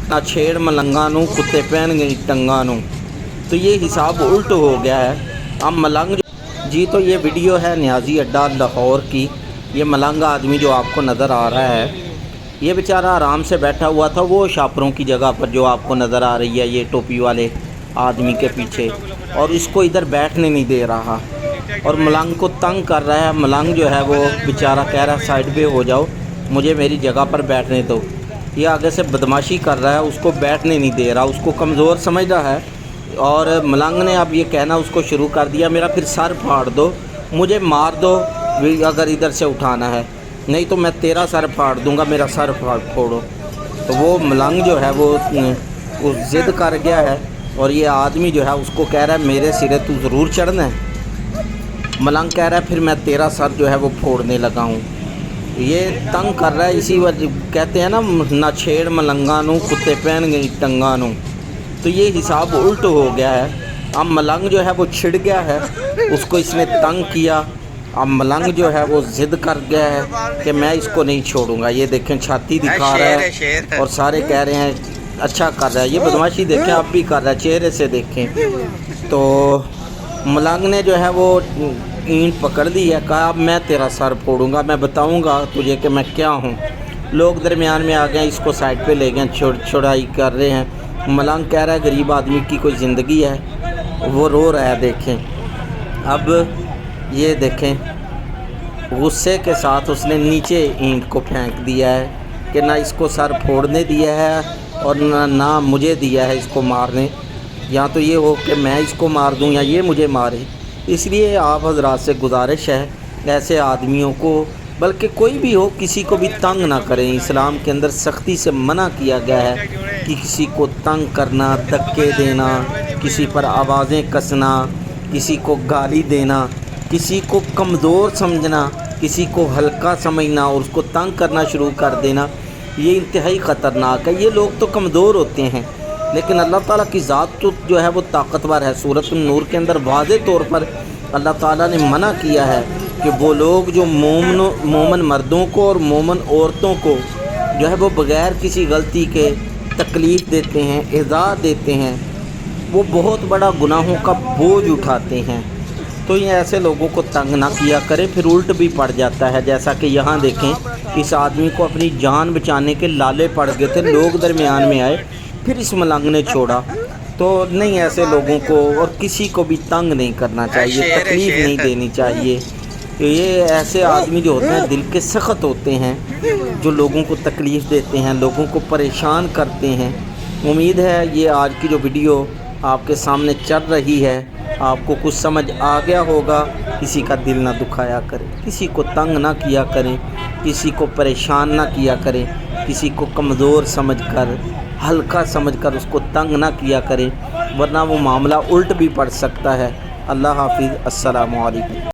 ना छेड़ मलंगा नू, कुत्ते पहन गई टंगा नू। तो ये हिसाब उल्ट हो गया है। अब मलंग जी, तो ये वीडियो है न्याजी अड्डा लाहौर की। ये मलंग आदमी जो आपको नज़र आ रहा है, ये बेचारा आराम से बैठा हुआ था वो शापरों की जगह पर जो आपको नज़र आ रही है ये टोपी वाले आदमी के पीछे, और इसको इधर बैठने नहीं दे रहा और मलंग को तंग कर रहा है। मलंग जो है वो बेचारा कह रहा है साइड पे हो जाओ, मुझे मेरी जगह पर बैठने दो। ये आगे से बदमाशी कर रहा है, उसको बैठने नहीं दे रहा, उसको कमज़ोर समझ रहा है। और मलंग ने अब ये कहना उसको शुरू कर दिया, मेरा फिर सर फाड़ दो, मुझे मार दो अगर इधर से उठाना है, नहीं तो मैं तेरा सर फाड़ दूंगा, मेरा सर फोड़ो। तो वो मलंग जो है वो ज़िद कर गया है और ये आदमी जो है उसको कह रहा है मेरे सिरे तू ज़रूर चढ़ना है। मलंग कह रहा है फिर मैं तेरा सर जो है वो फोड़ने लगा हूँ। ये तंग कर रहा है, इसी वजह कहते हैं ना छेड़ मलंगा नू, कुत्ते पहन गई टंगा नू। तो ये हिसाब उल्ट हो गया है। अब मलंग जो है वो छिड़ गया है, उसको इसने तंग किया। अब मलंग जो है वो ज़िद कर गया है कि मैं इसको नहीं छोड़ूंगा। ये देखें छाती दिखा रहा है और सारे कह रहे हैं अच्छा कर रहा है, ये बदमाशी देखें आप भी कर रहा है, चेहरे से देखें। तो मलंग ने जो है वो ईंट पकड़ दी है, कहा अब मैं तेरा सर फोड़ूंगा, मैं बताऊंगा तुझे कि मैं क्या हूँ। लोग दरमियान में आ गए, इसको साइड पे ले गए, छुड़ाई कर रहे हैं। मलंग कह रहा है गरीब आदमी की कोई ज़िंदगी है, वो रो रहा है। देखें अब ये देखें गुस्से के साथ उसने नीचे ईंट को फेंक दिया है कि ना इसको सर फोड़ने दिया है और ना मुझे दिया है इसको मारने, या तो ये हो कि मैं इसको मार दूं या ये मुझे मारे। इसलिए आप हजरात से गुजारिश है ऐसे आदमियों को, बल्कि कोई भी हो, किसी को भी तंग ना करें। इस्लाम के अंदर सख्ती से मना किया गया है कि किसी को तंग करना, धक्के देना, किसी पर आवाज़ें कसना, किसी को गाली देना, किसी को कमज़ोर समझना, किसी को हल्का समझना और उसको तंग करना शुरू कर देना, ये इंतहाई ख़तरनाक है। ये लोग तो कमज़ोर होते हैं लेकिन अल्लाह ताला की ज़ात तो जो है वो ताकतवर है। सूरत नूर के अंदर वाज़े तौर पर अल्लाह ताला ने मना किया है कि वो लोग जो मोमन मर्दों को और मोमन औरतों को जो है वो बग़ैर किसी गलती के तकलीफ़ देते हैं, इज़ा देते हैं, वो बहुत बड़ा गुनाहों का बोझ उठाते हैं। तो ये ऐसे लोगों को तंग ना किया करें, फिर उल्ट भी पड़ जाता है। जैसा कि यहाँ देखें इस आदमी को अपनी जान बचाने के लाले पड़ गए थे, लोग दरमियान में आए, फिर इस मलंग ने छोड़ा। तो नहीं, ऐसे लोगों को और किसी को भी तंग नहीं करना चाहिए, तकलीफ़ नहीं देनी चाहिए। तो ये ऐसे आदमी जो होते हैं दिल के सख्त होते हैं, जो लोगों को तकलीफ़ देते हैं, लोगों को परेशान करते हैं। उम्मीद है ये आज की जो वीडियो आपके सामने चल रही है आपको कुछ समझ आ गया होगा। किसी का दिल ना दुखाया करें, किसी को तंग ना किया करें, किसी को परेशान ना किया करें, किसी को कमज़ोर समझकर, हल्का समझकर उसको तंग ना किया करें, वरना वो मामला उल्ट भी पड़ सकता है। अल्लाह हाफिज़। अस्सलामु अलैकुम।